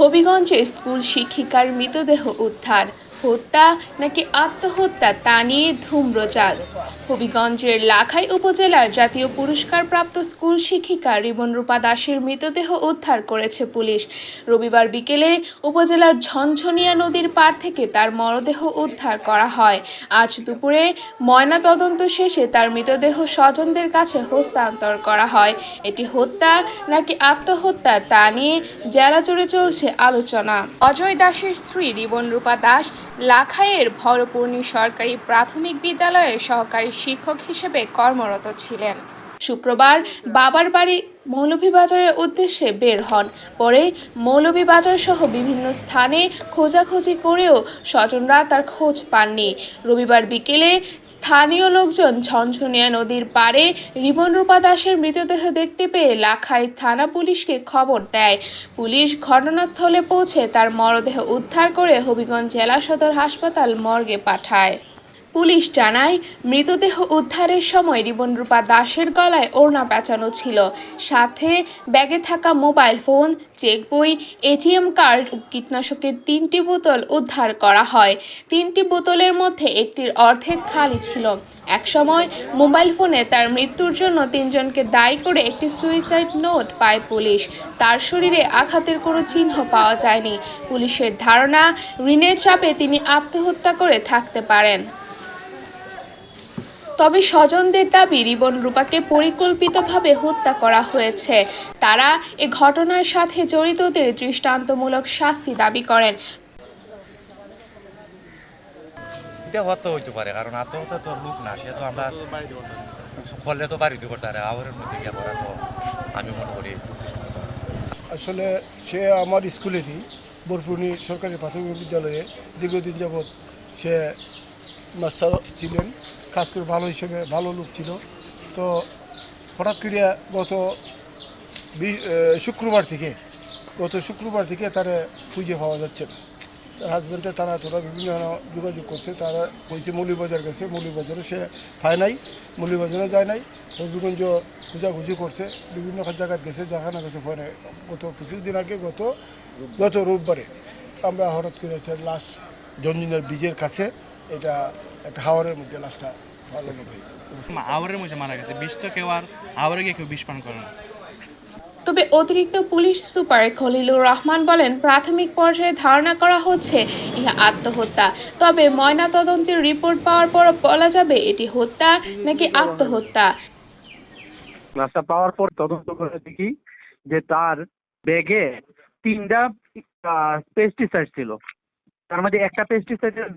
হবিগঞ্জে school শিক্ষিকার মৃতদেহ উদ্ধার, হত্যা নাকি আত্মহত্যা তা নিয়ে ধূম্রজাল। হবিগঞ্জের লাখাই উপজেলার জাতীয় পুরস্কারপ্রাপ্ত স্কুল শিক্ষিকা রিবন রূপা দাসের মৃতদেহ উদ্ধার করেছে পুলিশ। রবিবার বিকেলে উপজেলার ঝনঝনিয়া নদীর পাড় থেকে তার মরদেহ উদ্ধার করা হয়। আজ দুপুরে ময়নাতদন্ত শেষে তার মৃতদেহ স্বজনদের কাছে হস্তান্তর করা হয়। এটি হত্যা নাকি আত্মহত্যা তা নিয়ে জেলা জুড়ে চলছে আলোচনা। অজয় দাসের স্ত্রী রিবন রূপা দাস লাখাইয়ের ভরপূর্ণি সরকারি প্রাথমিক বিদ্যালয়ে সহকারী শিক্ষক হিসেবে কর্মরত ছিলেন। শুক্রবার বাবার বাড়ি মৌলভীবাজারের উদ্দেশ্যে বের হন। পরে মৌলভীবাজার সহ বিভিন্ন স্থানে খোঁজাখুঁজি করেও স্বজনরা তার খোঁজ পাননি। রবিবার বিকেলে স্থানীয় লোকজন ঝনঝনিয়া নদীর পাড়ে রিবন রূপা দাসের মৃতদেহ দেখতে পেয়ে লাখাই থানা পুলিশকে খবর দেয়। পুলিশ ঘটনাস্থলে পৌঁছে তার মরদেহ উদ্ধার করে হবিগঞ্জ জেলা সদর হাসপাতাল মর্গে পাঠায়। পুলিশ জানায়, মৃতদেহ উদ্ধারের সময় রিবন রূপা দাসের গলায় ওড়না পেঁচানো ছিল। সাথে ব্যাগে থাকা মোবাইল ফোন, চেক বই, এটিএম কার্ড ও কীটনাশকের 3টি বোতল উদ্ধার করা হয়। 3টি বোতলের মধ্যে একটির অর্ধেক খালি ছিল। একসময় মোবাইল ফোনে তার মৃত্যুর জন্য 3জনকে দায়ী করে একটি সুইসাইড নোট পায় পুলিশ। তার শরীরে আঘাতের কোনো চিহ্ন পাওয়া যায়নি। পুলিশের ধারণা, ঋণের চাপে তিনি আত্মহত্যা করে থাকতে পারেন। তবে স্বজনদের দাবি, রিবন রূপাকে পরিকল্পিতভাবে হত্যা করা হয়েছে। তারা এ ঘটনার সাথে জড়িতদের দৃষ্টান্তমূলক শাস্তি দাবি করেন। এটা হত্যা হইতে পারে, কারণ আত্মহত্যা তো লোক না, সে তো আমরা করলে তো বাড়িতে করতে পারে, আবরের মধ্যে গিয়ে করা তো আমি মনে করি যুক্তিসঙ্গত। আসলে সে আমার স্কুলেরই বরপুরনি সরকারি প্রাথমিক বিদ্যালয়ে দীর্ঘদিন যাবৎ সে মাস্টার ছিলেন, কাজ করে ভালো হিসেবে ভালো লোক ছিল। তো হঠাৎ করে গত শুক্রবার থেকে তারা খুঁজে পাওয়া যাচ্ছে না। তার হাজব্যান্ডে তারা বিভিন্ন যোগাযোগ করছে, তারা কইছে মৌলভীবাজার গেছে, মৌলভীবাজারে সে পায় নাই, মৌলভীবাজারে যায় নাই। হবিগঞ্জ খোঁজাখুঁজি করছে, বিভিন্ন জায়গায় গেছে, যেখানে গেছে পরে গত কিছুদিন আগে গত রোববারে আমরা হঠাৎ করে লাশ ঝনঝনিয়া ব্রিজের কাছে, এটা একটা হাওরের মধ্যে লাশটা ফালানো হয়। হাওরের মধ্যে মারা গেছে, বিষ তো কেউ আর হাওরে গিয়ে কেউ বিষ পান করে না। তবে অতিরিক্ত পুলিশ সুপার খলিলুর রহমান বলেন, প্রাথমিক পর্যায়ে ধারণা করা হচ্ছে ইহা আত্মহত্যা। তবে ময়নাতদন্তের রিপোর্ট পাওয়ার পর বলা যাবে এটি হত্যা নাকি আত্মহত্যা। লাশটা পাওয়ার পর তদন্ত করে দেখি যে তার ব্যাগে 3টা পেস্টিসাইড ছিল। তার মধ্যে একটা পেস্টিসাইডের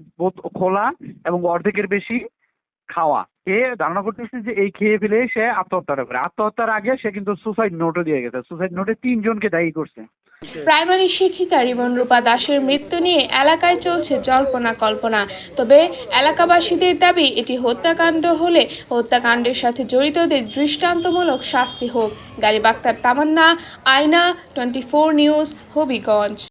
খোলা এবং অর্ধেকের বেশি খাওয়া। ধারণা করতেছে যে এই খেয়ে ফেলে সে আত্মহত্যাটা করে। আত্মহত্যার আগে সে কিন্তু সুসাইড নোটও দিয়ে গেছে। সুসাইড নোটে 3জনকে দায়ী করছে। প্রাইমারি শিক্ষিকা রিবন রূপা দাসের মৃত্যু নিয়ে এলাকায় চলছে জল্পনা কল্পনা। তবে এলাকাবাসীদের দাবি, এটি হত্যাকাণ্ড হলে হত্যাকাণ্ডের সাথে জড়িতদের দৃষ্টান্তমূলক শাস্তি হোক। গালিব আক্তার তামান্না, আয়না, 24 নিউজ, হবিগঞ্জ।